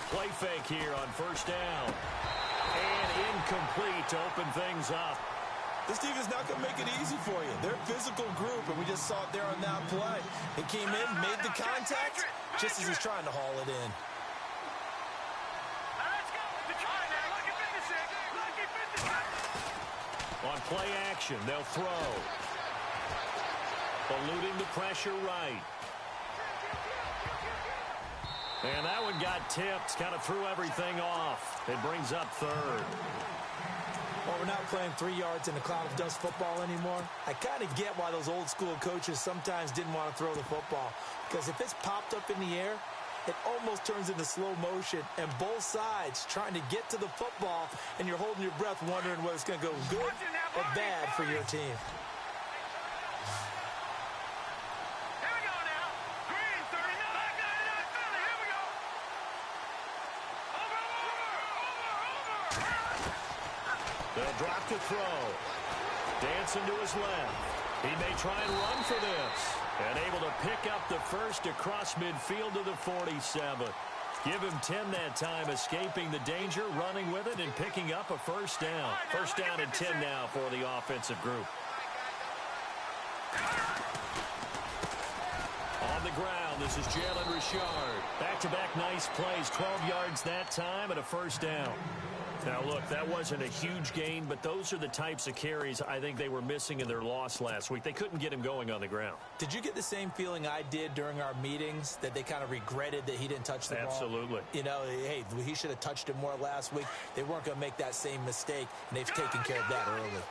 Play fake here on first down. And incomplete to open things up. This team is not going to make it easy for you. They're a physical group, and we just saw it there on that play. It came in, made the contact, just as he's trying to haul it in. On play action, they'll throw. Eluding the pressure right. And that one got tipped, kind of threw everything off. It brings up third. Well, we're not playing 3 yards in a cloud of dust football anymore. I kind of get why those old school coaches sometimes didn't want to throw the football. Because if it's popped up in the air, it almost turns into slow motion. And both sides trying to get to the football, and you're holding your breath wondering whether it's going to go good or bad for your team. They'll drop to throw. Dancing to his left. He may try and run for this. And able to pick up the first across midfield to the 47. Give him 10 that time, escaping the danger, running with it, and picking up a first down. First down and 10 now for the offensive group. On the ground, this is Jalen Richard. Back-to-back nice plays, 12 yards that time and a first down. Now, look, that wasn't a huge gain, but those are the types of carries I think they were missing in their loss last week. They couldn't get him going on the ground. Did you get the same feeling I did during our meetings, that they kind of regretted that he didn't touch the ball? Absolutely. You know, hey, he should have touched it more last week. They weren't going to make that same mistake, and they've taken care of that early.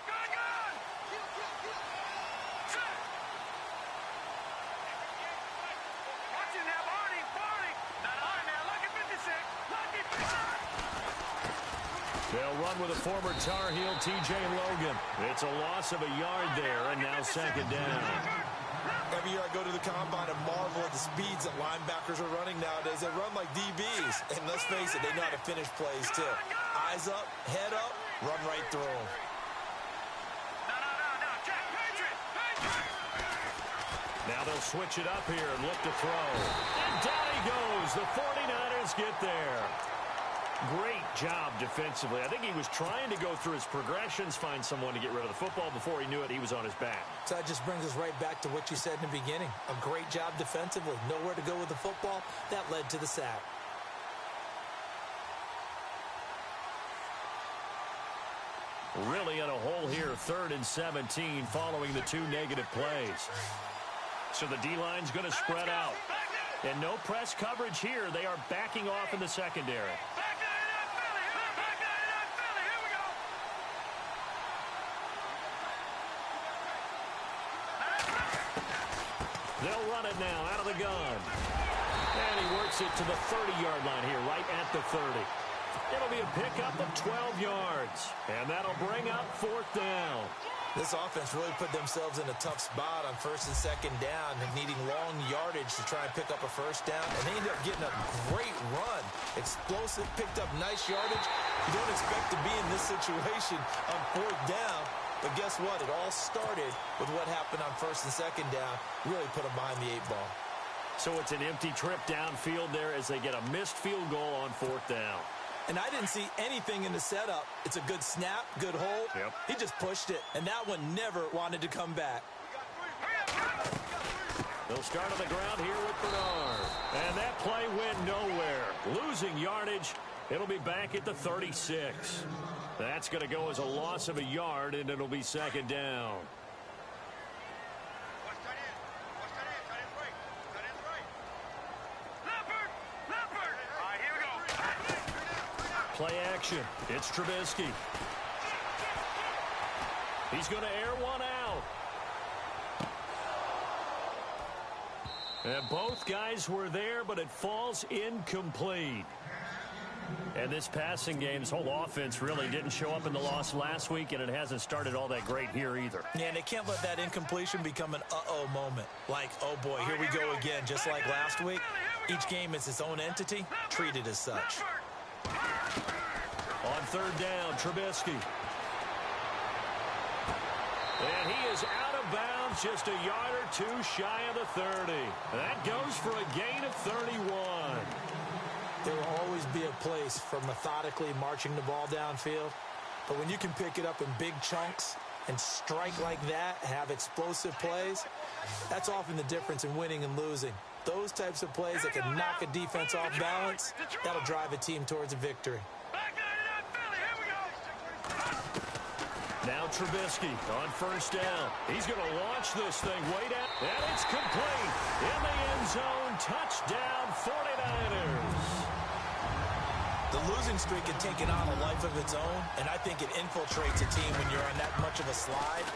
They'll run with a former Tar Heel, T.J. Logan. It's a loss of a yard there, and now second down. Every year I go to the combine and marvel at the speeds that linebackers are running nowadays. They run like DBs. And let's face it, they know how to finish plays, too. Eyes up, head up, run right through them. Now they'll switch it up here and look to throw. And down he goes. The 49ers get there. Great job defensively. I think he was trying to go through his progressions, find someone to get rid of the football. Before he knew it, he was on his back. So that just brings us right back to what you said in the beginning. A great job defensively. Nowhere to go with the football. That led to the sack. Really in a hole here, 3rd and 17, following the 2 negative plays. So the D-line's going to spread out. And no press coverage here. They are backing off in the secondary. They'll run it now out of the gun. And he works it to the 30-yard line here, right at the 30. It'll be a pickup of 12 yards. And that'll bring up 4th down. This offense really put themselves in a tough spot on 1st and 2nd down, and needing long yardage to try and pick up a first down. And they ended up getting a great run. Explosive, picked up nice yardage. You don't expect to be in this situation on 4th down. But guess what? It all started with what happened on 1st and 2nd down. Really put them behind the 8 ball. So it's an empty trip downfield there as they get a missed field goal on 4th down. And I didn't see anything in the setup. It's a good snap, good hold. Yep. He just pushed it, and that one never wanted to come back. They'll start on the ground here with Bernard. And that play went nowhere. Losing yardage. It'll be back at the 36. That's going to go as a loss of a yard, and it'll be 2nd down. Play action. It's Trubisky. He's going to air one out. And both guys were there, but it falls incomplete. And this passing game, this whole offense really didn't show up in the loss last week, and it hasn't started all that great here either. Yeah, and they can't let that incompletion become an uh-oh moment. Like, oh boy, here we go again, just like last week. Each game is its own entity, treated as such. On 3rd down, Trubisky. And he is out of bounds, just a yard or 2 shy of the 30. That goes for a gain of 31. There will always be a place for methodically marching the ball downfield. But when you can pick it up in big chunks and strike like that, have explosive plays, that's often the difference in winning and losing. Those types of plays that can knock a defense off balance, that'll drive a team towards a victory. Now Trubisky on first down. He's going to launch this thing way down. And it's complete. In the end zone. Touchdown 49ers. The losing streak had taken on a life of its own, and I think it infiltrates a team when you're on that much of a slide.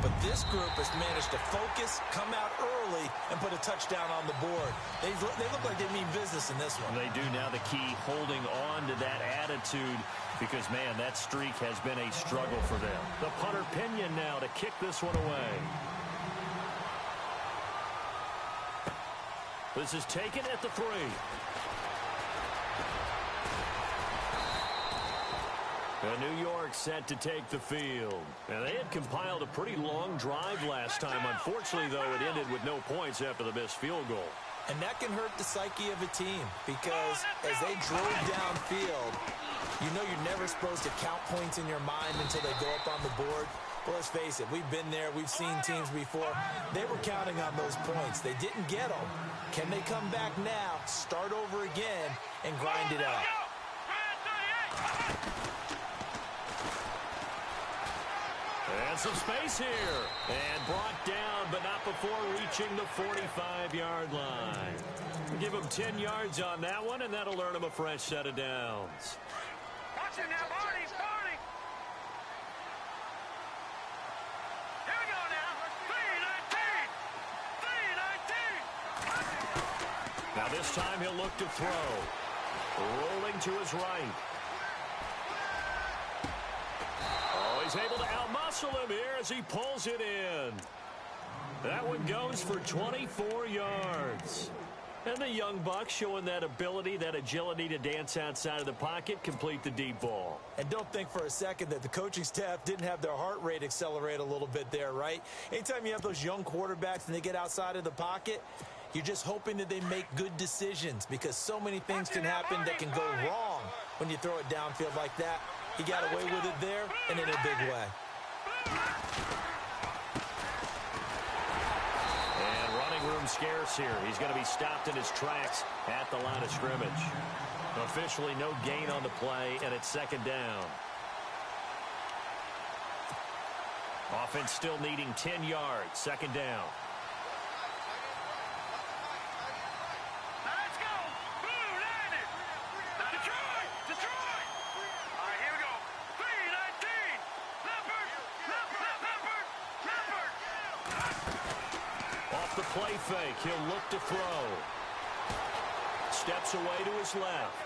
But this group has managed to focus, come out early, and put a touchdown on the board. They look like they mean business in this one. They do. Now the key, holding on to that attitude, because, man, that streak has been a struggle for them. The punter Pinion now to kick this one away. This is taken at the 3. And New York set to take the field. And they had compiled a pretty long drive last time. Unfortunately, though, it ended with no points after the missed field goal. And that can hurt the psyche of a team, because as they drove downfield, you know you're never supposed to count points in your mind until they go up on the board. Well, let's face it, we've been there. We've seen teams before. They were counting on those points. They didn't get them. Can they come back now, start over again, and grind it out? And some space here. And brought down, but not before reaching the 45-yard line. We'll give him 10 yards on that one, and that'll earn him a fresh set of downs. Watch it now, Barney. Here we go now. 3-19. Now this time he'll look to throw. Rolling to his right. Oh, he's able to outmuscle him here as he pulls it in. That one goes for 24 yards. And the young buck showing that ability, that agility to dance outside of the pocket, complete the deep ball. And don't think for a second that the coaching staff didn't have their heart rate accelerate a little bit there, right? Anytime you have those young quarterbacks and they get outside of the pocket, you're just hoping that they make good decisions, because so many things can happen that can go wrong when you throw it downfield like that. He got away with it there and in a big way. And running room scarce here. He's going to be stopped in his tracks at the line of scrimmage. Officially no gain on the play, and it's second down. Offense still needing 10 yards. Second down. Let's go. Blue Lightning. Detroit. All right, here we go. 3-19. Leopard. Off the play fake, he'll look to throw. Steps away to his left.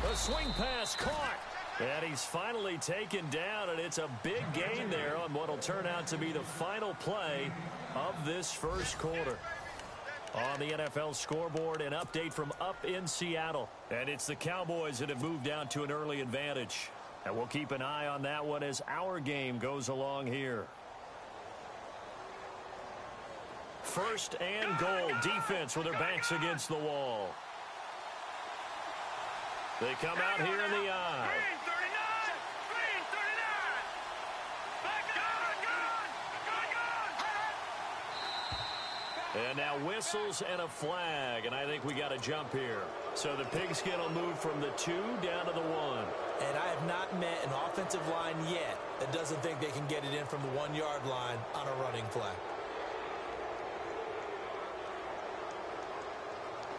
The swing pass caught. And he's finally taken down, and it's a big gain there on what will turn out to be the final play of this first quarter. On the NFL scoreboard, an update from up in Seattle. And it's the Cowboys that have moved down to an early advantage. And we'll keep an eye on that one as our game goes along here. First and goal. Defense with their backs against the wall. They come out here in the eye. Green 39. Back gun. And now whistles and a flag, and I think we got a jump here. So the pigskin will move from the 2 down to the 1. And I have not met an offensive line yet that doesn't think they can get it in from the 1-yard line on a running play.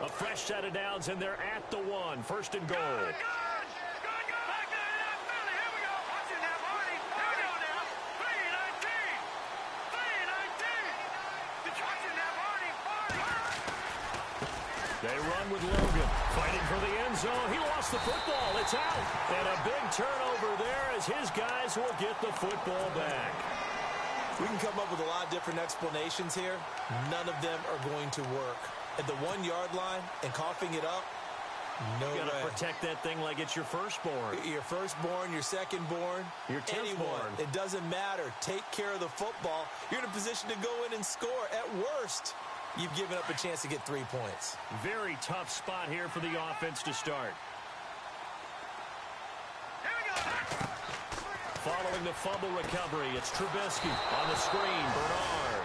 A fresh set of downs, and they're at the 1. First and goal. Good. Back there in that Philly. Here we go. Watch it now, Barney. Here we go now. 3-19. Watch it now, Barney. They run with Logan. Fighting for the end zone. He lost the football. It's out. And a big turnover there as his guys will get the football back. We can come up with a lot of different explanations here. None of them are going to work. At the 1-yard line and coughing it up, no way. You got to protect that thing like it's your firstborn. Your firstborn, your secondborn, your anyone. It doesn't matter. Take care of the football. You're in a position to go in and score at worst. you've given up a chance to get 3 points. Very tough spot here for the offense to start. Here we go. Following the fumble recovery, it's Trubisky on the screen. Bernard.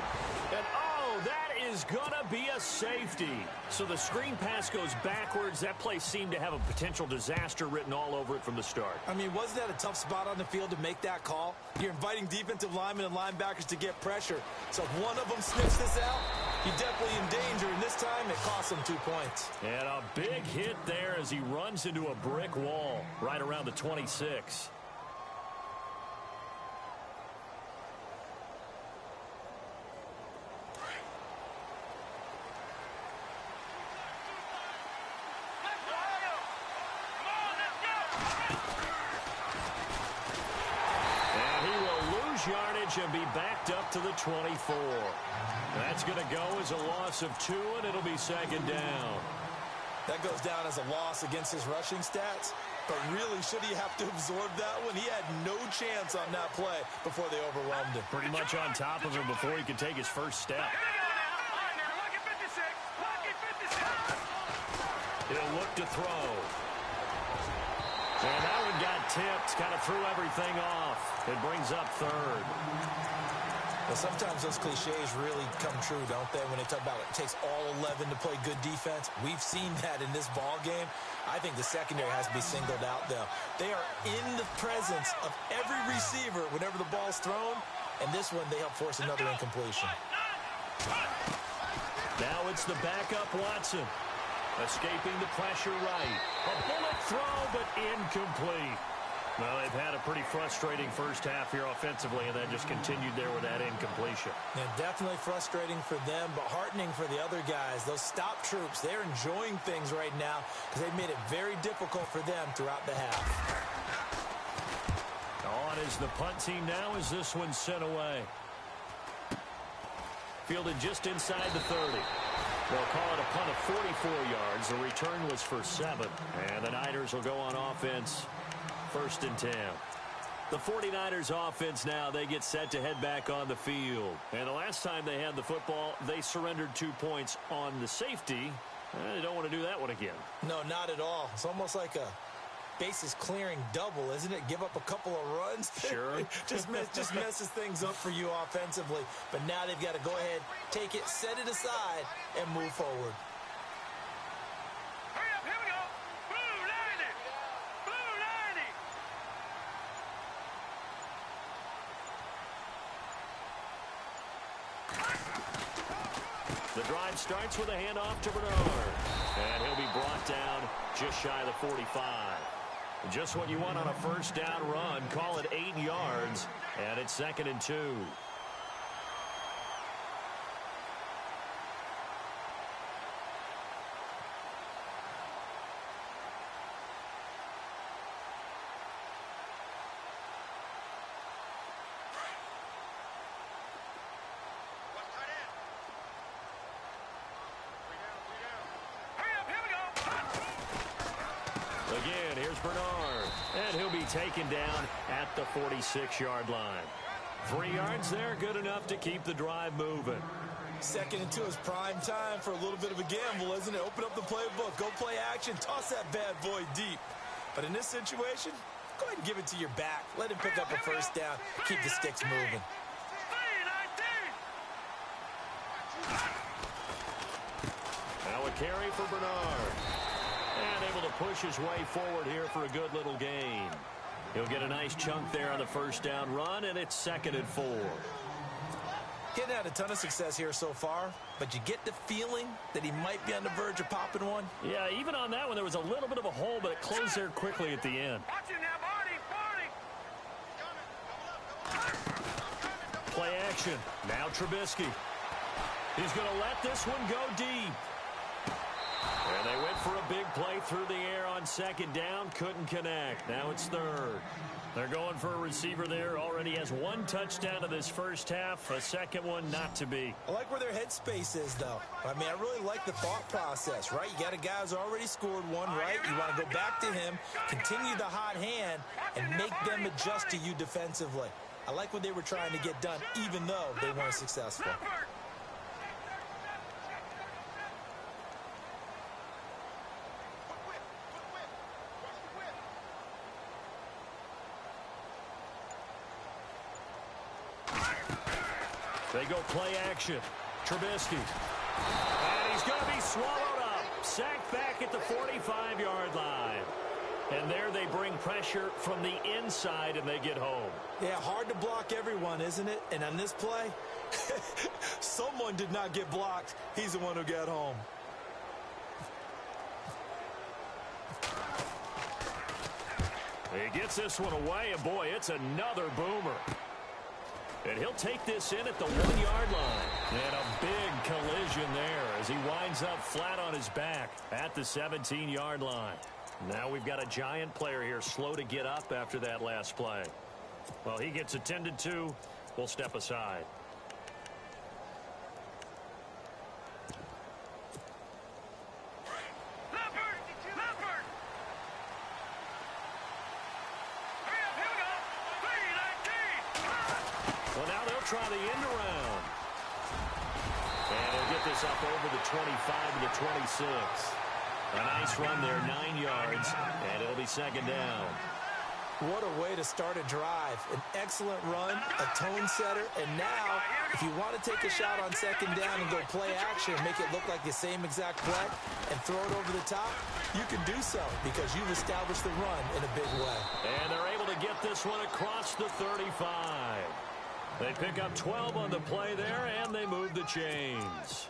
And oh, that is going to be a safety. So the screen pass goes backwards. That play seemed to have a potential disaster written all over it from the start. I mean, wasn't that a tough spot on the field to make that call? You're inviting defensive linemen and linebackers to get pressure. So if one of them sniffs this out, you're definitely in danger. And this time, it cost him 2 points. And a big hit there as he runs into a brick wall right around the 26. Yardage and be backed up to the 24. That's going to go as a loss of 2, and it'll be second down. That goes down as a loss against his rushing stats. But really, should he have to absorb that one? He had no chance on that play before they overwhelmed him. Pretty much on top of him before he could take his first step. Pocket 56. Pocket 56. He'll look to throw. And that one got tipped, kind of threw everything off. It brings up third. Well, sometimes those cliches really come true, don't they? When they talk about it takes all 11 to play good defense. We've seen that in this ball game. I think the secondary has to be singled out, though. They are in the presence of every receiver whenever the ball's thrown. And this one, they help force another incompletion. Now it's the backup Watson. Escaping the pressure right. A bullet throw, but incomplete. Well, they've had a pretty frustrating first half here offensively, and then just continued there with that incompletion. Yeah, definitely frustrating for them, but heartening for the other guys. Those stop troops, they're enjoying things right now because they've made it very difficult for them throughout the half. On is the punt team now as this one's sent away. Fielded just inside the 30. They'll call it a punt of 44 yards. The return was for 7. And the Niners will go on offense, 1st and 10. The 49ers offense now, they get set to head back on the field. And the last time they had the football, they surrendered 2 points on the safety. They don't want to do that one again. No, not at all. It's almost like a bases clearing double, isn't it? Give up a couple of runs. Sure. just messes things up for you offensively. But now they've got to go ahead, take it, set it aside, and move forward. Hurry up, here we go. Blue 90. Blue 90. The drive starts with a handoff to Bernard. And he'll be brought down just shy of the 45. Just what you want on a first down run. Call it 8 yards. And it's 2nd and 2. Again, here's Bernard. And he'll be taken down at the 46-yard line. 3 yards there, good enough to keep the drive moving. 2nd and 2 is prime time for a little bit of a gamble, isn't it? Open up the playbook, go play action, toss that bad boy deep. But in this situation, go ahead and give it to your back. Let him pick up a first down, keep the sticks moving. 3-19. Now a carry for Bernard. And able to push his way forward here for a good little gain. He'll get a nice chunk there on the first down run, and it's 2nd and 4. Getting had a ton of success here so far, but you get the feeling that he might be on the verge of popping one. Yeah, even on that one, there was a little bit of a hole, but it closed there quickly at the end. Watch it now, Barney. Play action. Now Trubisky. He's going to let this one go deep. And they went for a big play through the air on 2nd down. Couldn't connect. Now it's 3rd. They're going for a receiver there. Already has 1 touchdown in this first half. A second one not to be. I like where their headspace is, though. I mean, I really like the thought process, right? You got a guy who's already scored one, right? You want to go back to him, continue the hot hand, and make them adjust to you defensively. I like what they were trying to get done, even though they weren't successful. They go play action. Trubisky. And he's going to be swallowed up. Sacked back at the 45-yard line. And there they bring pressure from the inside, and they get home. Yeah, hard to block everyone, isn't it? And on this play, someone did not get blocked. He's the one who got home. He gets this one away, and boy, it's another boomer. And he'll take this in at the 1-yard line. And a big collision there as he winds up flat on his back at the 17-yard line. Now we've got a giant player here slow to get up after that last play. Well, he gets attended to. We'll step aside. Well, now they'll try the end around. And he'll get this up over the 25 to the 26. A nice run there, 9 yards, and it'll be second down. What a way to start a drive. An excellent run, a tone setter, and now, if you want to take a shot on second down and go play action and make it look like the same exact play and throw it over the top, you can do so because you've established the run in a big way. And they're able to get this one across the 35. They pick up 12 on the play there, and they move the chains.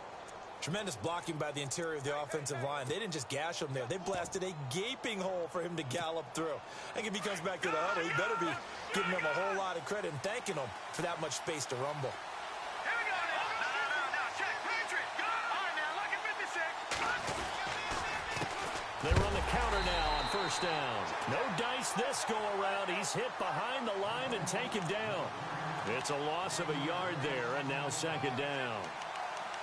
Tremendous blocking by the interior of the offensive line. They didn't just gash him there. They blasted a gaping hole for him to gallop through. I think if he comes back to the huddle, he better be giving them a whole lot of credit and thanking them for that much space to rumble. Here we go now. No, check. Patriot. All right, now, look at 56. They run the counter now on first down. No dice this go around. He's hit behind the line and taken down. It's a loss of a yard there, and now second down.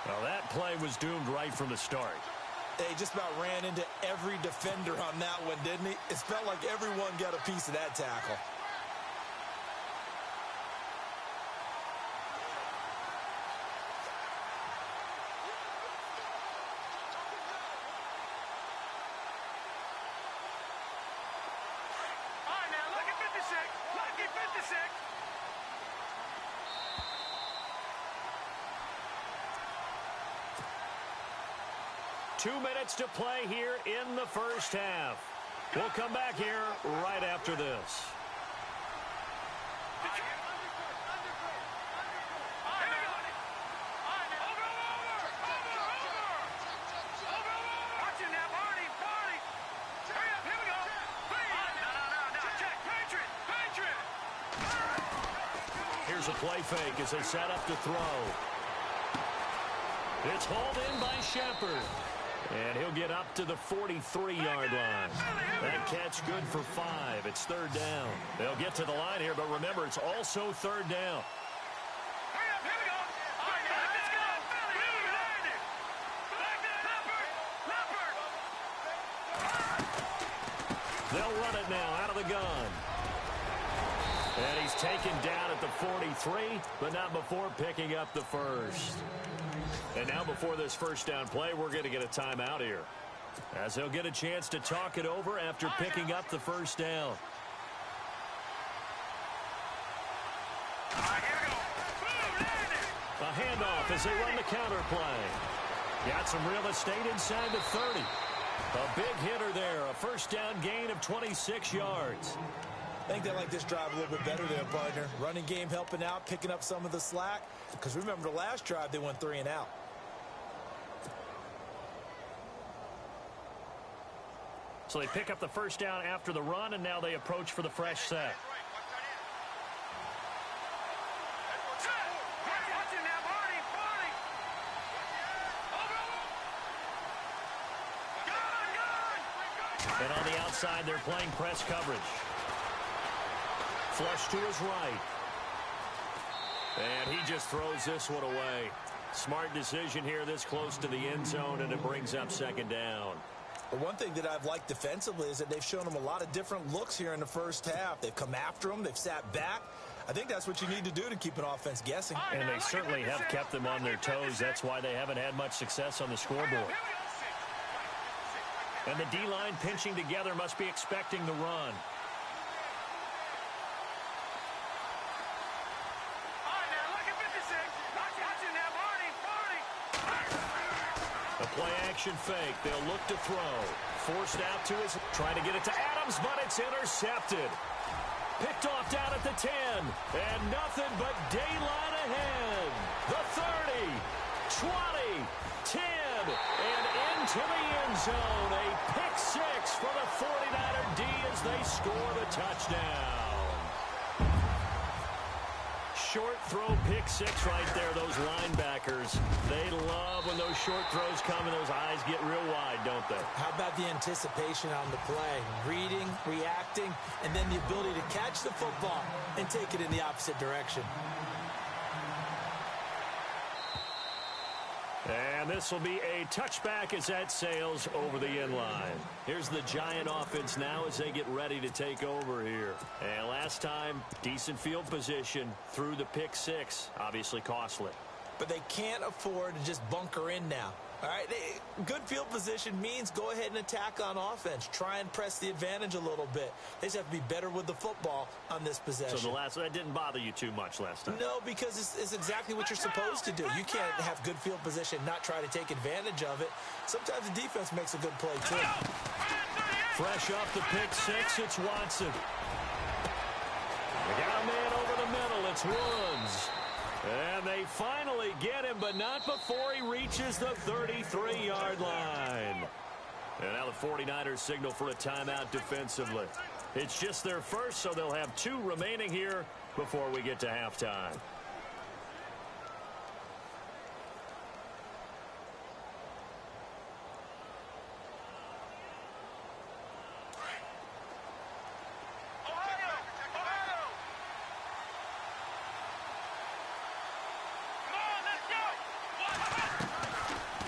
Well, that play was doomed right from the start. He just about ran into every defender on that one, didn't he? It felt like everyone got a piece of that tackle. All right, now, look at 56. Lucky 56. 2 minutes to play here in the first half. We'll come back here right after this. Here's a play fake as they set up to throw. It's hauled in by Shepard. And he'll get up to the 43-yard line. That catch good for 5. It's third down. They'll get to the line here, but remember, it's also third down. They'll run it now out of the gun. And he's taken down at the 43, but not before picking up the first. And now before this first down play, we're going to get a timeout here, as they'll get a chance to talk it over after picking up the first down. A handoff as they run the counter play. Got some real estate inside the 30. A big hitter there, a first down gain of 26 yards. I think they like this drive a little bit better there, partner. Running game helping out, picking up some of the slack. Because remember the last drive, they went 3 and out. So they pick up the first down after the run, and now they approach for the fresh set. And on the outside, they're playing press coverage. Flush to his right. And he just throws this one away. Smart decision here this close to the end zone, and it brings up second down. But one thing that I've liked defensively is that they've shown them a lot of different looks here in the first half. They've come after them. They've sat back. I think that's what you need to do to keep an offense guessing. And they certainly have kept them on their toes. That's why they haven't had much success on the scoreboard. And the D-line pinching together must be expecting the run. A play-action fake. They'll look to throw. Forced out to his... Trying to get it to Adams, but it's intercepted. Picked off down at the 10. And nothing but daylight ahead. The 30, 20, 10, and into the end zone. A pick six for the 49er D as they score the touchdown. Short throw pick six right there, those linebackers. They love when those short throws come and those eyes get real wide, don't they? How about the anticipation on the play? Reading, reacting, and then the ability to catch the football and take it in the opposite direction. And this will be a touchback as that sails over the end line. Here's the Giant offense now as they get ready to take over here. And last time, decent field position through the pick six. Obviously costly. But they can't afford to just bunker in now. All right, good field position means go ahead and attack on offense. Try and press the advantage a little bit. They just have to be better with the football on this possession. So that didn't bother you too much last time? No, because it's exactly what you're supposed to do. You can't have good field position, not try to take advantage of it. Sometimes the defense makes a good play, too. Fresh off the pick six, it's Watson. They got a man over the middle. It's Woods. And they finally get him, but not before he reaches the 33-yard line. And now the 49ers signal for a timeout defensively. It's just their first, so they'll have 2 remaining here before we get to halftime.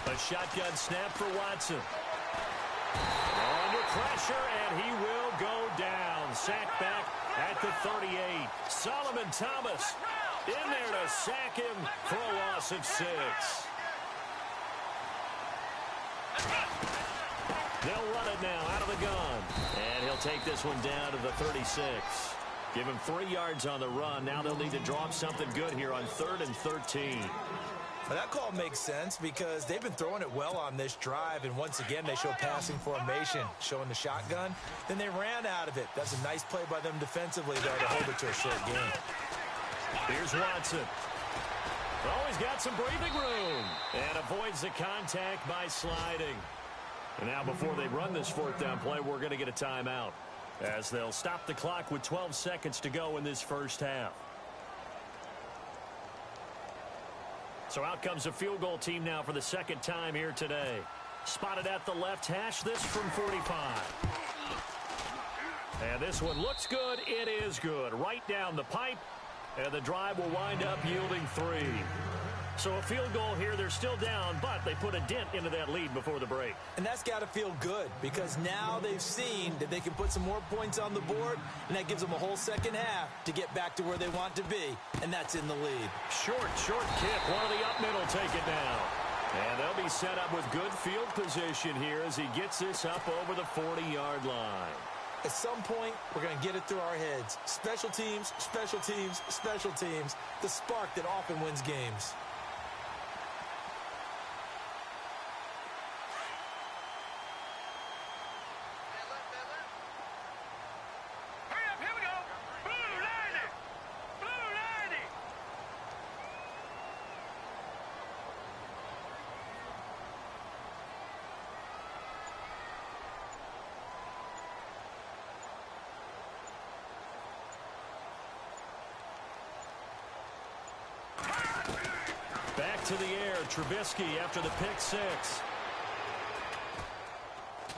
A shotgun snap for Watson. Under pressure, and he will go down. Sacked back at the 38. Solomon Thomas in there to sack him for a loss of 6. They'll run it now out of the gun. And he'll take this one down to the 36. Give him 3 yards on the run. Now they'll need to draw up something good here on 3rd and 13. Well, that call makes sense because they've been throwing it well on this drive, and once again they show passing formation, showing the shotgun. Then they ran out of it. That's a nice play by them defensively there to hold it to a short game. Here's Watson. Oh, he's got some breathing room and avoids the contact by sliding. And now before they run this 4th down play, we're going to get a timeout as they'll stop the clock with 12 seconds to go in this first half. So out comes a field goal team now for the 2nd time here today. Spotted at the left hash, this from 45. And this one looks good. It is good. Right down the pipe. And the drive will wind up yielding 3. So a field goal here. They're still down, but they put a dent into that lead before the break. And that's got to feel good because now they've seen that they can put some more points on the board, and that gives them a whole second half to get back to where they want to be, and that's in the lead. Short kick. One of the up middle take it down. And they'll be set up with good field position here as he gets this up over the 40-yard line. At some point, we're going to get it through our heads. Special teams, special teams, special teams. The spark that often wins games. Back to the air, Trubisky after the pick six.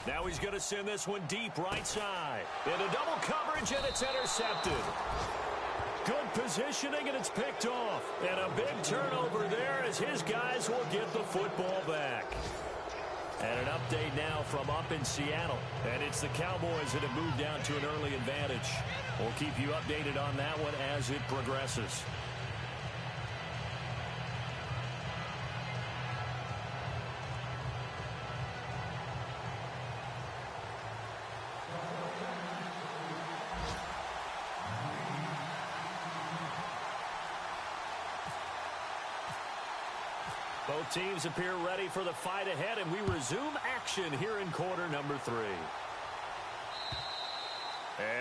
Now he's going to send this one deep right side. Into double coverage, and it's intercepted. Good positioning, and it's picked off. And a big turnover there as his guys will get the football back. And an update now from up in Seattle. And it's the Cowboys that have moved down to an early advantage. We'll keep you updated on that one as it progresses. Both teams appear ready for the fight ahead, and we resume action here in quarter number 3.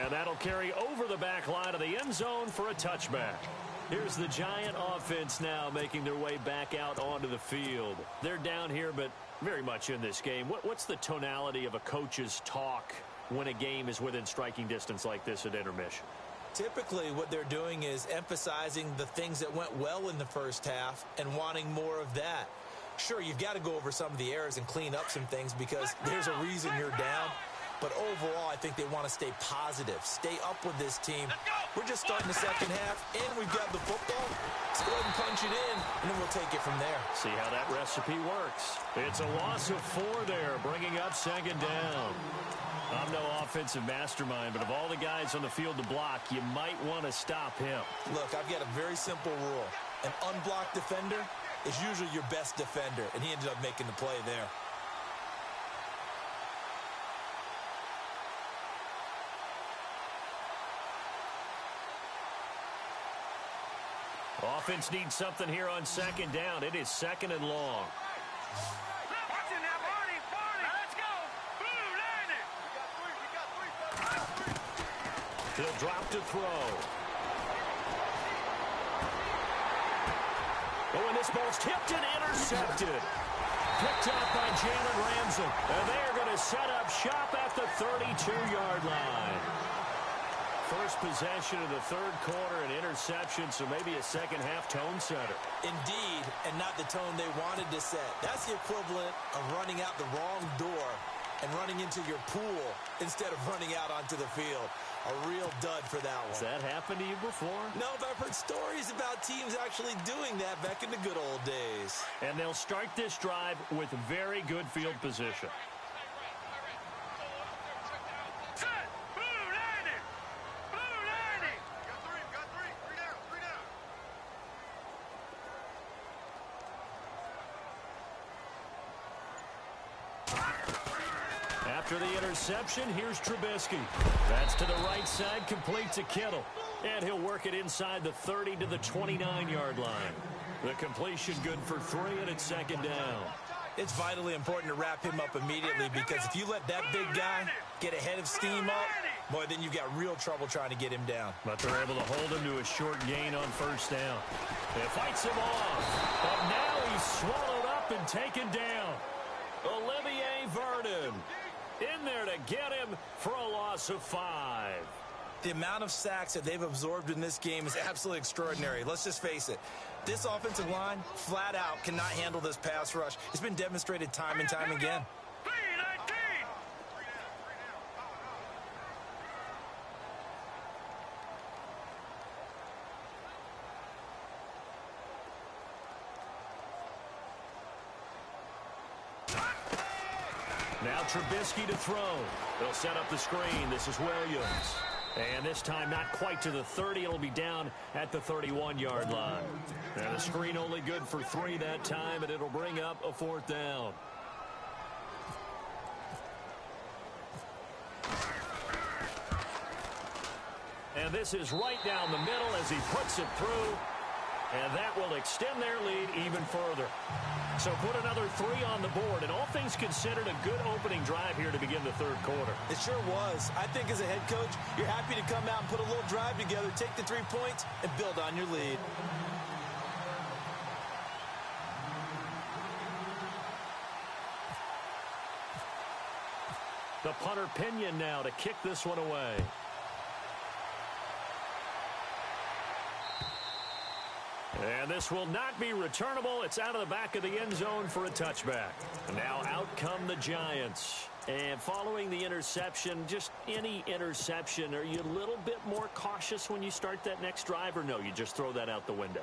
And that'll carry over the back line of the end zone for a touchback. Here's the Giant offense now making their way back out onto the field. They're down here, but very much in this game. What's the tonality of a coach's talk when a game is within striking distance like this at intermission? Typically, what they're doing is emphasizing the things that went well in the first half and wanting more of that. Sure, you've got to go over some of the errors and clean up some things because there's a reason you're down. But overall, I think they want to stay positive, stay up with this team. We're just starting the second half, and we've got the football. Let's go ahead and punch it in, and then we'll take it from there. See how that recipe works. It's a loss of 4 there, bringing up second down. I'm no offensive mastermind, but of all the guys on the field to block, you might want to stop him. Look, I've got a very simple rule. An unblocked defender is usually your best defender, and he ended up making the play there. Offense needs something here on second down. It is second and long. Watch it now, Barney. Let's go. Blue landed. He'll drop to throw. Oh, and this ball's tipped and intercepted. Picked up by Jalen Ramsey. And they are going to set up shop at the 32-yard line. First possession of the third quarter, an interception, so maybe a second-half tone setter. Indeed, and not the tone they wanted to set. That's the equivalent of running out the wrong door and running into your pool instead of running out onto the field. A real dud for that one. Has that happened to you before? No, but I've heard stories about teams actually doing that back in the good old days. And they'll start this drive with very good field position. Set. Blue landed. Blue landing. Got three. Three down. After the interception, here's Trubisky. That's to the right side, complete to Kittle. And he'll work it inside the 30 to the 29-yard line. The completion good for 3, and it's second down. It's vitally important to wrap him up immediately because if you let that big guy get ahead of steam up, boy, then you've got real trouble trying to get him down. But they're able to hold him to a short gain on first down. It fights him off. But now he's swallowed up and taken down. Olivier Vernon in there to get him for a loss of 5. The amount of sacks that they've absorbed in this game is absolutely extraordinary. Let's just face it. This offensive line, flat out, cannot handle this pass rush. It's been demonstrated time and time again. 319. Now Trubisky to throw. They'll set up the screen. This is Williams. And this time not quite to the 30. It'll be down at the 31-yard line. And the screen only good for 3 that time, and it'll bring up a 4th down. And this is right down the middle as he puts it through. And that will extend their lead even further. So put another 3 on the board, and all things considered, a good opening drive here to begin the third quarter. It sure was. I think as a head coach, you're happy to come out and put a little drive together, take the 3 points, and build on your lead. The punter Pinion now to kick this one away. And this will not be returnable. It's out of the back of the end zone for a touchback. Now out come the Giants. And following the interception, just any interception, are you a little bit more cautious when you start that next drive, or no, you just throw that out the window?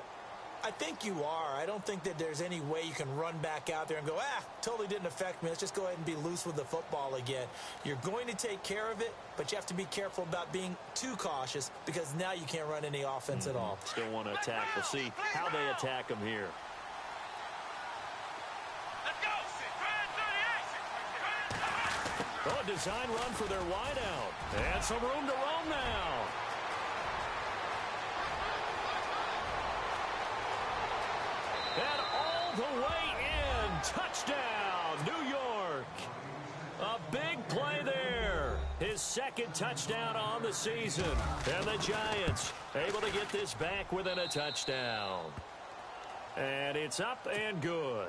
I think you are. I don't think that there's any way you can run back out there and go, totally didn't affect me. Let's just go ahead and be loose with the football again. You're going to take care of it, but you have to be careful about being too cautious because now you can't run any offense at all. Still want to attack. We'll see how they attack them here. Let's go. Oh, a design run for their wideout. And some room to roam now. And all the way touchdown, New York. A big play there. His second touchdown on the season. And the Giants able to get this back within a touchdown. And it's up and good.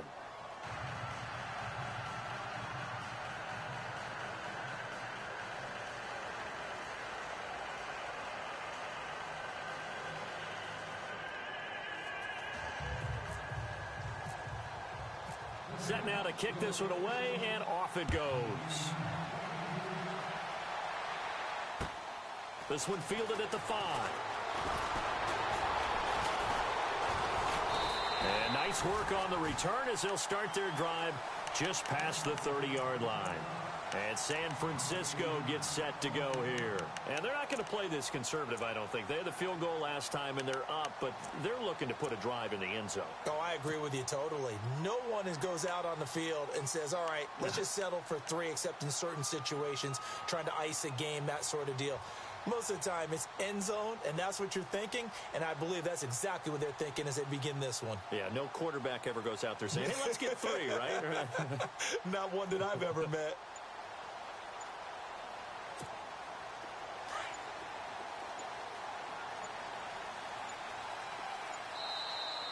Set now to kick this one away, and off it goes. This one fielded at the 5. And nice work on the return as they'll start their drive just past the 30-yard line. And San Francisco gets set to go here. And they're not going to play this conservative, I don't think. They had the field goal last time, and they're up, but they're looking to put a drive in the end zone. Oh, I agree with you totally. No one goes out on the field and says, all right, let's just settle for 3, except in certain situations, trying to ice a game, that sort of deal. Most of the time, it's end zone, and that's what you're thinking, and I believe that's exactly what they're thinking as they begin this one. Yeah, no quarterback ever goes out there saying, hey, let's get 3, right? Not one that I've ever met.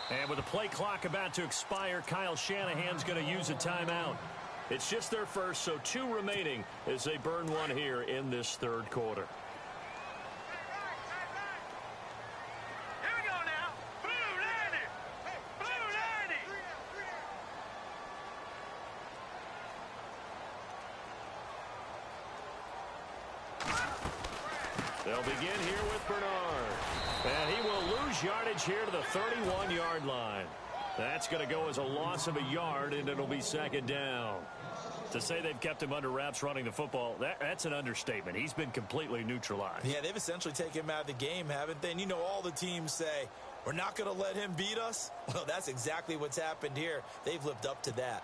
And with the play clock about to expire, Kyle Shanahan's going to use a timeout. It's just their first, so 2 remaining as they burn one here in this third quarter. Here we go now. Blue 90. Blue 90. They'll begin here with Bernard. And he will lose yardage here to the 31-yard line. That's going to go as a loss of a yard, and it'll be second down. To say they've kept him under wraps running the football, that's an understatement. He's been completely neutralized. Yeah, they've essentially taken him out of the game, haven't they? And you know, all the teams say, we're not going to let him beat us. Well, that's exactly what's happened here. They've lived up to that.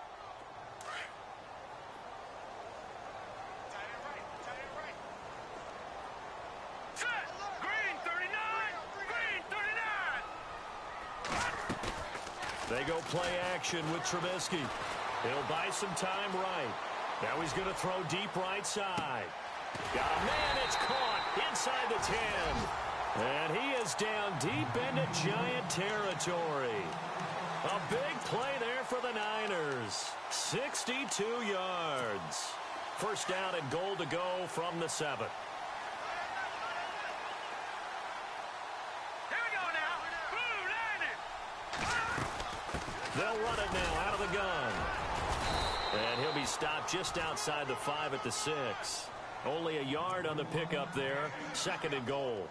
They go play action with Trubisky. He'll buy some time right. Now he's going to throw deep right side. Got a man, it's caught inside the 10. And he is down deep into Giant territory. A big play there for the Niners. 62 yards. First down and goal to go from the 7. They'll run it now out of the gun. And he'll be stopped just outside the 5 at the 6. Only a yard on the pickup there. Second and goal.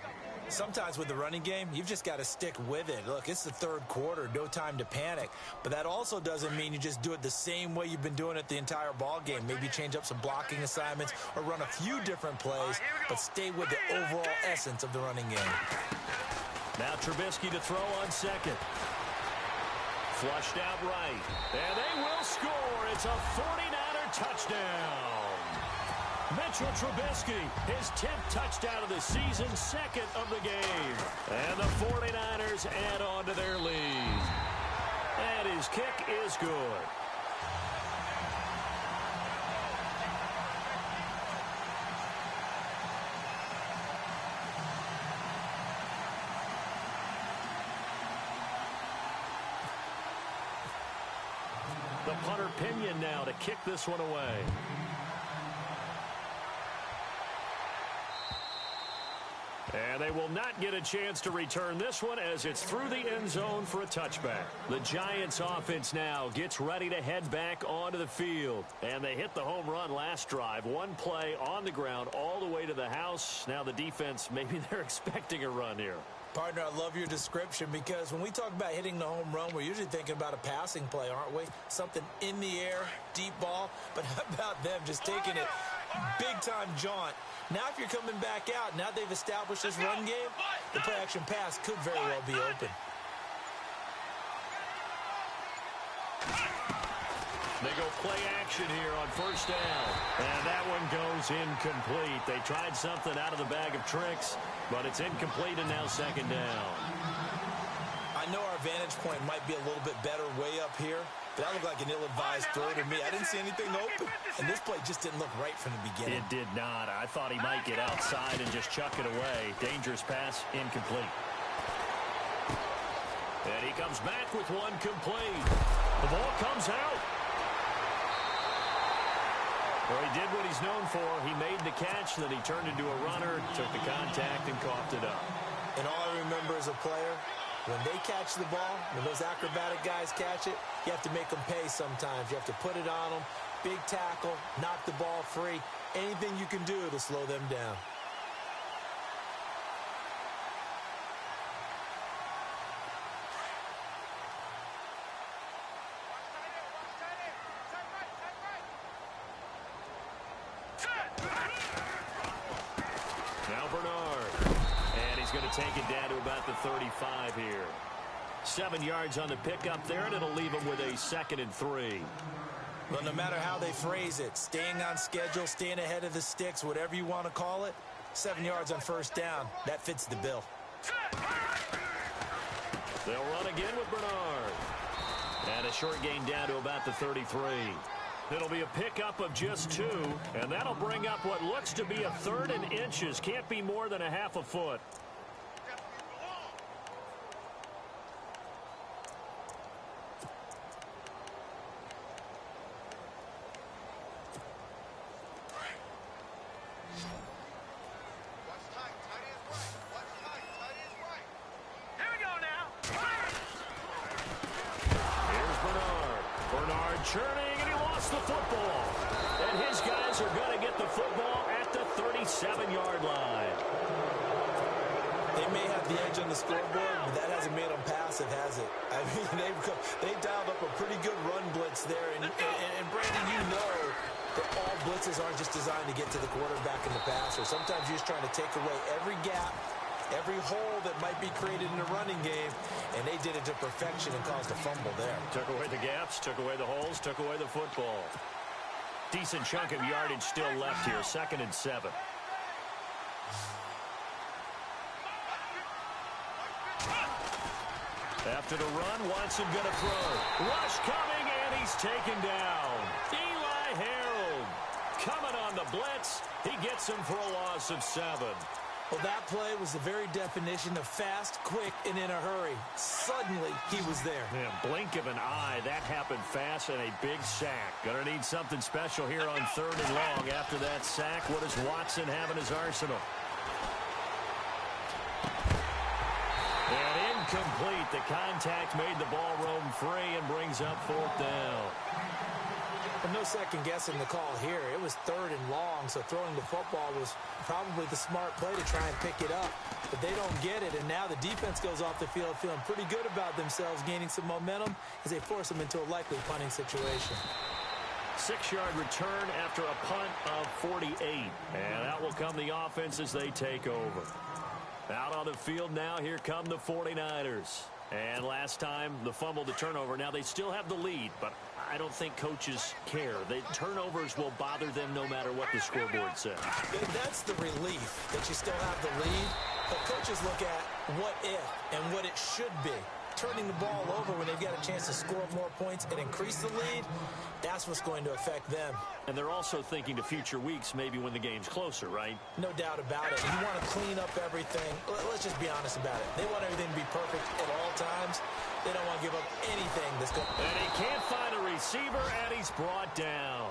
Sometimes with the running game, you've just got to stick with it. Look, it's the third quarter, no time to panic. But that also doesn't mean you just do it the same way you've been doing it the entire ball game. Maybe change up some blocking assignments or run a few different plays, but stay with the overall essence of the running game. Now Trubisky to throw on second. Flushed out right. And they will score. It's a 49er touchdown. Mitchell Trubisky, his 10th touchdown of the season, second of the game. And the 49ers add on to their lead. And his kick is good. The punter Pinion now to kick this one away. And they will not get a chance to return this one as it's through the end zone for a touchback. The Giants offense now gets ready to head back onto the field. And they hit the home run last drive. One play on the ground all the way to the house. Now the defense, maybe they're expecting a run here. Partner, I love your description because when we talk about hitting the home run, we're usually thinking about a passing play, aren't we? Something in the air, deep ball. But how about them just taking it big-time jaunt? Now if you're coming back out, now they've established this run game, the play-action pass could very well be open. They go play action here on first down. And that one goes incomplete. They tried something out of the bag of tricks, but it's incomplete and now second down. I know our vantage point might be a little bit better way up here, but that looked like like an ill-advised throw to me. I didn't see anything open, and this play just didn't look right from the beginning. It did not. I thought he might get outside and just chuck it away. Dangerous pass, incomplete. And he comes back with one complete. The ball comes out. Well, he did what he's known for. He made the catch, then he turned into a runner, took the contact, and coughed it up. And all I remember as a player, when they catch the ball, when those acrobatic guys catch it, you have to make them pay sometimes. You have to put it on them, big tackle, knock the ball free. Anything you can do to slow them down. Now Bernard. And he's going to take it down to about the 35 here. 7 yards on the pickup there, and it'll leave him with a 2nd and 3. Well, no matter how they phrase it, staying on schedule, staying ahead of the sticks, whatever you want to call it, 7 yards on first down, that fits the bill. They'll run again with Bernard. And a short gain down to about the 33. It'll be a pickup of just 2, and that'll bring up what looks to be a 3rd and inches. Can't be more than a half a foot. Churning, and he lost the football. And his guys are going to get the football at the 37-yard line. They may have the edge on the scoreboard, but that hasn't made them passive, has it? I mean, they dialed up a pretty good run blitz there. And Brandon, you know that all blitzes aren't just designed to get to the quarterback and the passer. Sometimes you're just trying to take away every gap, every hole that might be created in a running game, and they did it to perfection and caused a fumble there. Took away the gaps, took away the holes, took away the football. Decent chunk of yardage still left here, 2nd and 7. After the run, Watson gonna throw. Rush coming, and he's taken down. Eli Harold coming on the blitz. He gets him for a loss of 7. Well, that play was the very definition of fast, quick, and in a hurry. Suddenly, he was there. Yeah, blink of an eye. That happened fast and a big sack. Gonna need something special here on 3rd and long. After that sack, what does Watson have in his arsenal? And incomplete. The contact made the ball roam free and brings up 4th down. And no second guessing the call here. It was 3rd and long, so throwing the football was probably the smart play to try and pick it up. But they don't get it, and now the defense goes off the field feeling pretty good about themselves, gaining some momentum as they force them into a likely punting situation. 6-yard return after a punt of 48. And out will come the offense as they take over. Out on the field now, here come the 49ers. And last time, the fumble, the turnover. Now, they still have the lead, but I don't think coaches care. The turnovers will bother them no matter what the scoreboard says. That's the relief that you still have the lead. But coaches look at what if and what it should be. Turning the ball over when they've got a chance to score more points and increase the lead, that's what's going to affect them. And they're also thinking to future weeks, maybe when the game's closer, right? No doubt about it. You want to clean up everything. Let's just be honest about it. They want everything to be perfect at all times. They don't want to give up anything that's going. And he can't find a receiver, and he's brought down.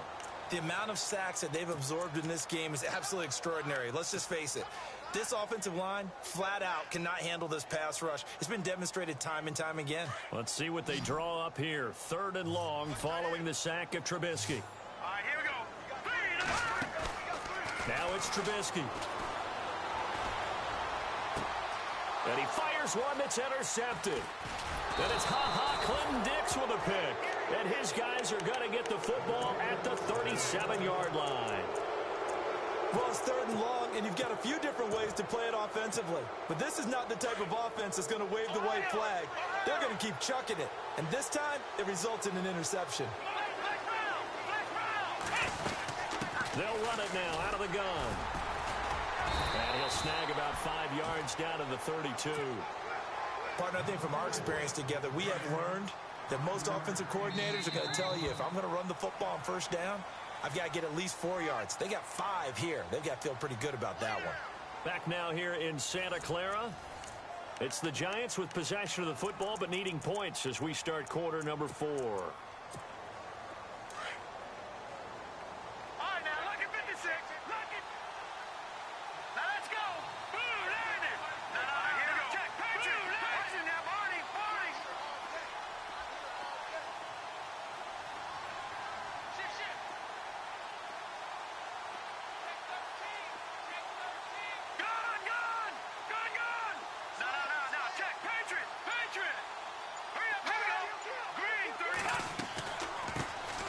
The amount of sacks that they've absorbed in this game is absolutely extraordinary. Let's just face it. This offensive line, flat out, cannot handle this pass rush. It's been demonstrated time and time again. Let's see what they draw up here. 3rd and long following the sack of Trubisky. All right, here we go. Now it's Trubisky. And he fires one that's intercepted. And it's Clinton Dix with a pick. And his guys are going to get the football at the 37-yard line. Well, it's 3rd and long, and you've got a few different ways to play it offensively. But this is not the type of offense that's going to wave the white flag. They're going to keep chucking it. And this time, it results in an interception. They'll run it now out of the gun. And he'll snag about 5 yards down to the 32. Partner, I think from our experience together, we have learned that most offensive coordinators are going to tell you, if I'm going to run the football on first down, I've got to get at least 4 yards. They got 5 here. They've got to feel pretty good about that one. Back now here in Santa Clara. It's the Giants with possession of the football but needing points as we start quarter number 4.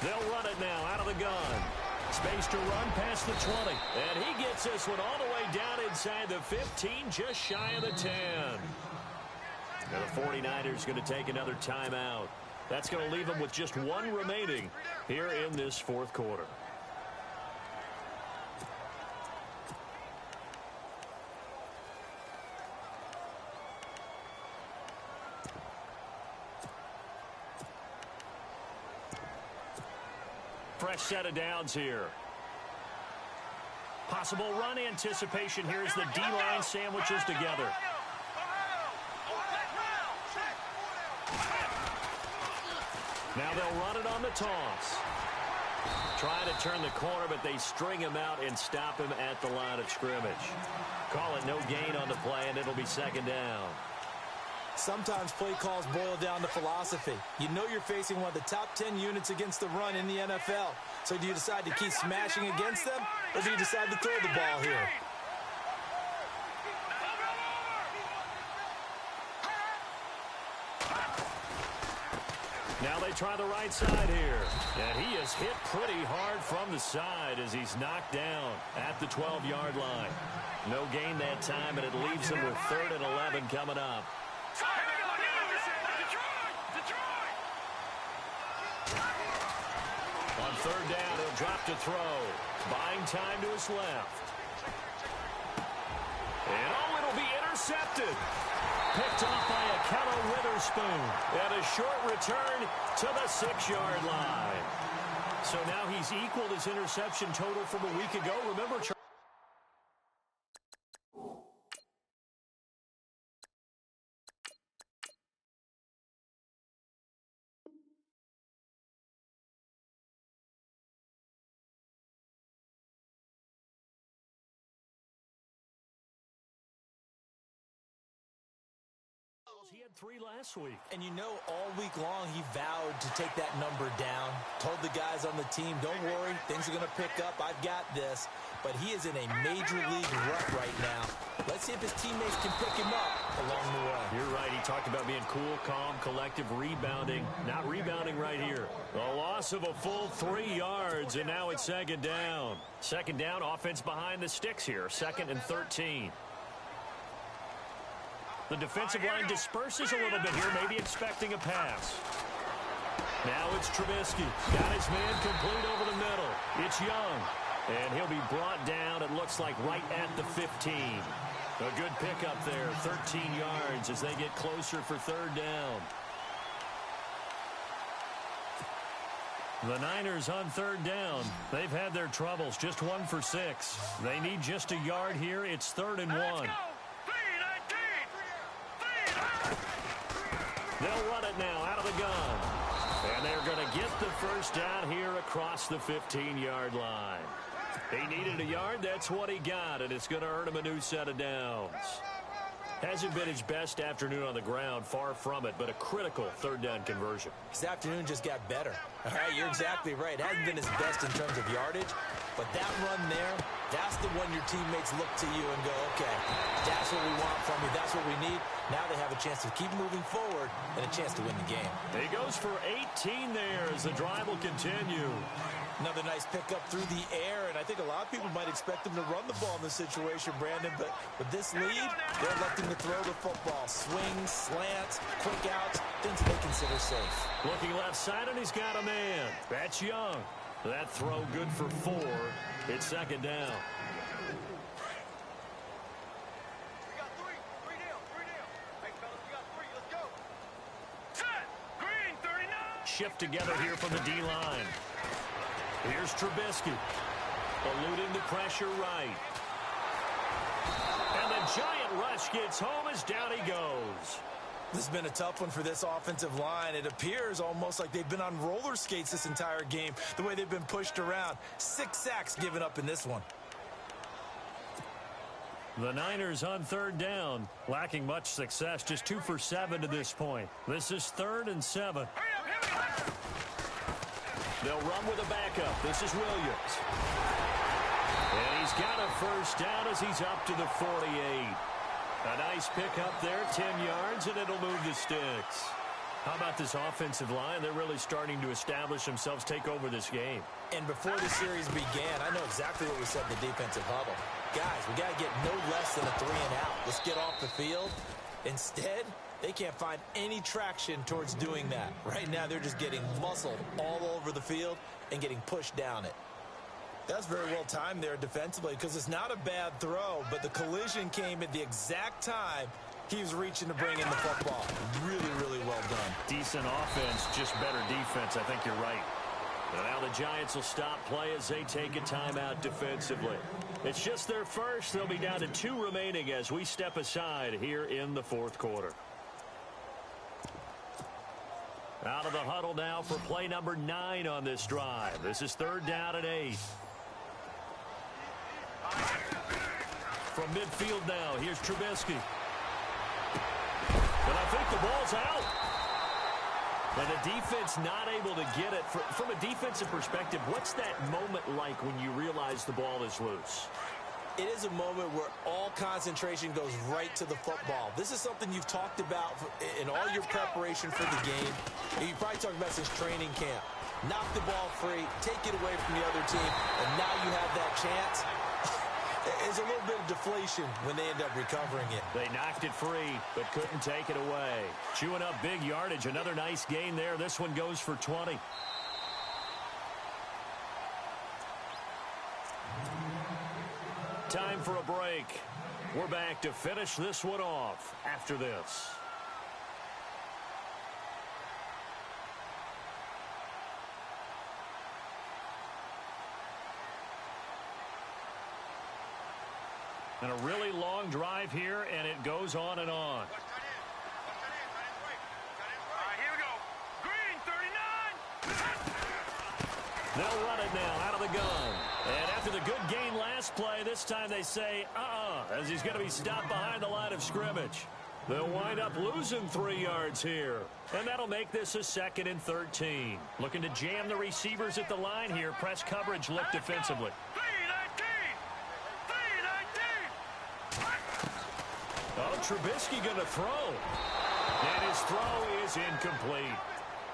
They'll run it now out of the gun. Space to run past the 20. And he gets this one all the way down inside the 15, just shy of the 10. Now the 49ers going to take another timeout. That's going to leave them with just 1 remaining here in this 4th quarter. Fresh set of downs here. Possible run anticipation here as the D-line sandwiches together. Now they'll run it on the toss. Trying to turn the corner, but they string him out and stop him at the line of scrimmage. Call it no gain on the play, and it'll be 2nd down. Sometimes play calls boil down to philosophy. You know you're facing one of the top 10 units against the run in the NFL. So do you decide to keep smashing against them, or do you decide to throw the ball here? Now they try the right side here. And he is hit pretty hard from the side as he's knocked down at the 12-yard line. No gain that time, and it leaves him with 3rd and 11 coming up. On 3rd down, he'll drop to throw. Buying time to his left. And it'll be intercepted. Picked off by Akello Witherspoon. And a short return to the 6-yard line. So now he's equaled his interception total from a week ago. Remember, he had 3 last week. And you know, all week long, he vowed to take that number down. Told the guys on the team, don't worry, things are going to pick up. I've got this. But he is in a major league rut right now. Let's see if his teammates can pick him up along the way. You're right. He talked about being cool, calm, collective, rebounding. Not rebounding right here. A loss of a full 3 yards, and now it's 2nd down. 2nd down, offense behind the sticks here. 2nd and 13. The defensive line disperses a little bit here, maybe expecting a pass. Now it's Trubisky. Got his man complete over the middle. It's Young. And he'll be brought down, it looks like, right at the 15. A good pickup there, 13 yards as they get closer for 3rd down. The Niners on 3rd down. They've had their troubles, just 1 for 6. They need just a yard here. It's 3rd and 1. They'll run it now out of the gun. And they're going to get the 1st down here across the 15-yard line. He needed a yard. That's what he got, and it's going to earn him a new set of downs. Hasn't been his best afternoon on the ground, far from it, but a critical 3rd down conversion. His afternoon just got better. All right, you're exactly right. It hasn't been his best in terms of yardage, but that run there, that's the one your teammates look to you and go, okay, that's what we want from you. That's what we need. Now they have a chance to keep moving forward and a chance to win the game. He goes for 18 there as the drive will continue. Another nice pickup through the air, and I think a lot of people might expect him to run the ball in this situation, Brandon, but with this lead, they're electing to throw the football. Swings, slants, quick outs, things they consider safe. Looking left side, and he's got a man. That's Young. That throw good for 4. It's 2nd down. Set! Green 39! shift together here from the D-line. Here's Trubisky, eluding the pressure right. And the giant rush gets home as down he goes. This has been a tough one for this offensive line. It appears almost like they've been on roller skates this entire game, the way they've been pushed around. 6 sacks given up in this one. The Niners on third down, lacking much success, just 2 for 7 to this point. This is 3rd and 7. They'll run with a backup. This is Williams. And he's got a first down as he's up to the 48. A nice pickup there, 10 yards, and it'll move the sticks. How about this offensive line? They're really starting to establish themselves, take over this game. And before the series began, I know exactly what we said in the defensive huddle. Guys, we got to get no less than a 3-and-out. Let's get off the field. Instead, they can't find any traction towards doing that. Right now, they're just getting muscled all over the field and getting pushed down it. That's very well timed there defensively because it's not a bad throw, but the collision came at the exact time he was reaching to bring in the football. Really, really well done. Decent offense, just better defense. I think you're right. And now the Giants will stop play as they take a timeout defensively. It's just their first. They'll be down to 2 remaining as we step aside here in the 4th quarter. Out of the huddle now for play number 9 on this drive. This is 3rd down and 8. From midfield now, here's Trubisky. And I think the ball's out. And the defense not able to get it. From a defensive perspective, what's that moment like when you realize the ball is loose? It is a moment where all concentration goes right to the football. This is something you've talked about in all your preparation for the game. And you've probably talked about since training camp. Knock the ball free, take it away from the other team, and now you have that chance. There's a little bit of deflation when they end up recovering it. They knocked it free, but couldn't take it away. Chewing up big yardage. Another nice gain there. This one goes for 20. Time for a break. We're back to finish this one off after this. And a really long drive here, and it goes on and on. All right, here we go. Green, 39. They'll run it now out of the gun. And after the good gain last play, this time they say, as he's going to be stopped behind the line of scrimmage. They'll wind up losing 3 yards here. And that'll make this a 2nd and 13. Looking to jam the receivers at the line here. Press coverage look defensively. 3-19. Oh, Trubisky going to throw. And his throw is incomplete.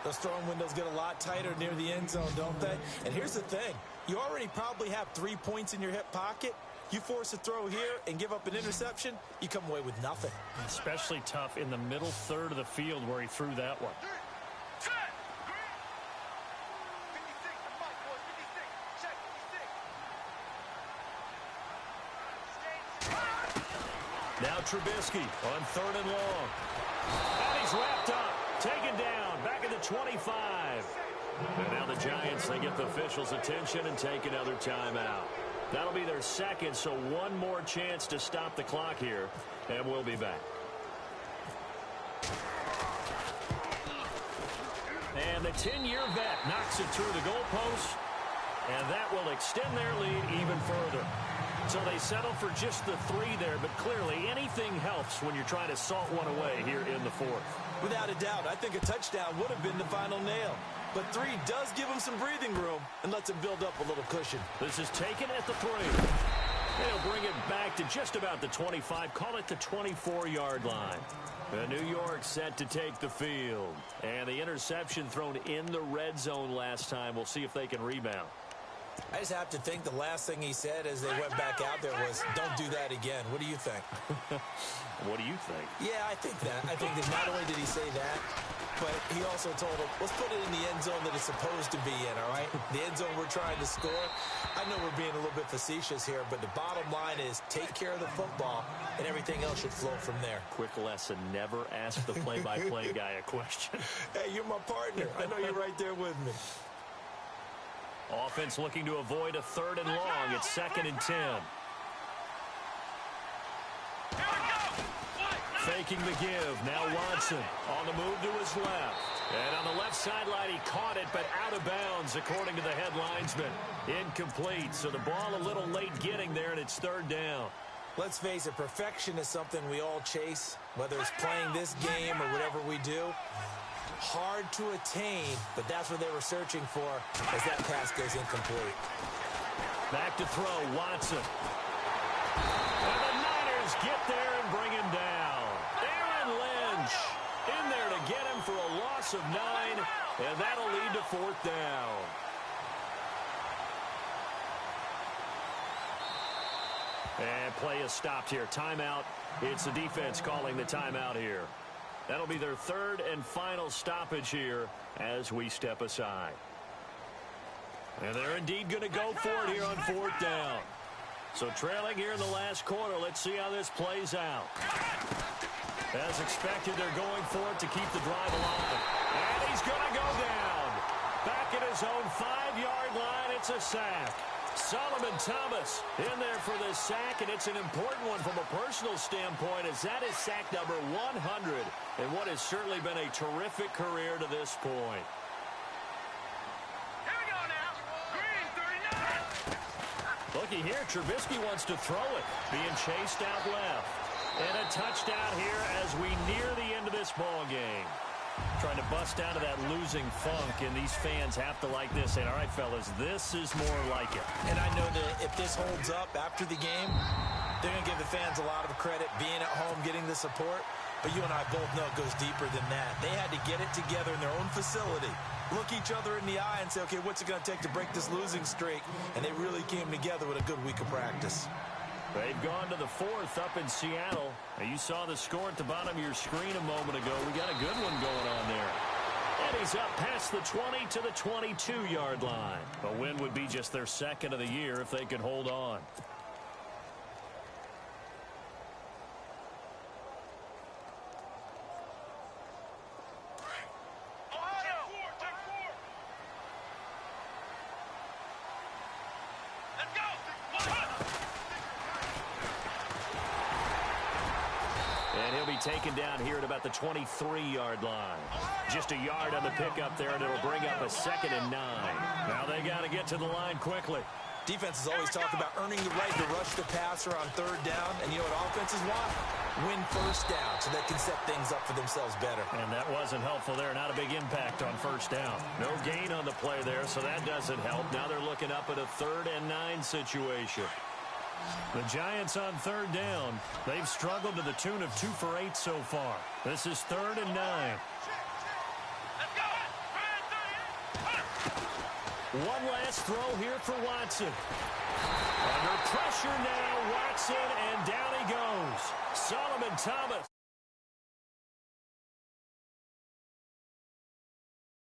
Those throwing windows get a lot tighter near the end zone, don't they? And here's the thing. You already probably have 3 points in your hip pocket. You force a throw here and give up an interception, you come away with nothing. Especially tough in the middle third of the field where he threw that one. Now Trubisky on 3rd and long. And he's wrapped up, taken down, back at the 25. And now the Giants, they get the officials' attention and take another timeout. That'll be their 2nd, so 1 more chance to stop the clock here, and we'll be back. And the 10-year vet knocks it through the goalpost, and that will extend their lead even further. So they settle for just the 3 there, but clearly anything helps when you're trying to salt one away here in the 4th. Without a doubt, I think a touchdown would have been the final nail. But 3 does give them some breathing room and lets them build up a little cushion. This is taken at the 3. They'll bring it back to just about the 25. Call it the 24-yard line. And New York set to take the field. And the interception thrown in the red zone last time. We'll see if they can rebound. I just have to think the last thing he said as they went back out there was, don't do that again. What do you think? What do you think? Yeah, I think that. I think that not only did he say that, but he also told him, let's put it in the end zone that it's supposed to be in, all right? The end zone we're trying to score. I know we're being a little bit facetious here, but the bottom line is take care of the football, and everything else should flow from there. Quick lesson, never ask the play-by-play guy a question. Hey, you're my partner. I know you're right there with me. Offense looking to avoid a 3rd and long. It's 2nd and 10. Faking the give. Now Watson on the move to his left. And on the left sideline, he caught it, but out of bounds, according to the head linesman. Incomplete, so the ball a little late getting there, and it's 3rd down. Let's face it, perfection is something we all chase, whether it's playing this game or whatever we do. Hard to attain, but that's what they were searching for as that pass goes incomplete. Back to throw, Watson. And the Niners get there and bring him down. Aaron Lynch in there to get him for a loss of 9, and that'll lead to 4th down. And play is stopped here. Timeout. It's the defense calling the timeout here. That'll be their 3rd and final stoppage here as we step aside. And they're indeed going to go for it here on 4th down. So trailing here in the last quarter, let's see how this plays out. As expected, they're going for it to keep the drive alive. And he's going to go down. Back at his own 5-yard line, it's a sack. Solomon Thomas in there for this sack, and it's an important one from a personal standpoint, as that is sack number 100 in what has certainly been a terrific career to this point. Here we go now. Green 39. Looky here, Trubisky wants to throw it, being chased out left. And a touchdown here as we near the end of this ball game. Trying to bust out of that losing funk, and these fans have to like this. And all right, fellas, this is more like it. And I know that if this holds up after the game, they're going to give the fans a lot of credit being at home, getting the support. But you and I both know it goes deeper than that. They had to get it together in their own facility, look each other in the eye and say, okay, what's it going to take to break this losing streak? And they really came together with a good week of practice. They've gone to the 4th up in Seattle. And you saw the score at the bottom of your screen a moment ago. We got a good one going on there. And he's up past the 20 to the 22-yard line. A win would be just their 2nd of the year if they could hold on. Taken down here at about the 23-yard line. Just a yard on the pickup there, and it'll bring up a 2nd and 9. Now they got to get to the line quickly. Defenses always talk about earning the right to rush the passer on 3rd down. And you know what offenses want? Win 1st down so they can set things up for themselves better. And that wasn't helpful there. Not a big impact on 1st down. No gain on the play there, so that doesn't help. Now they're looking up at a 3rd and 9 situation. The Giants on 3rd down. They've struggled to the tune of 2 for 8 so far. This is 3rd and 9. One last throw here for Watson. Under pressure now, Watson, and down he goes. Solomon Thomas.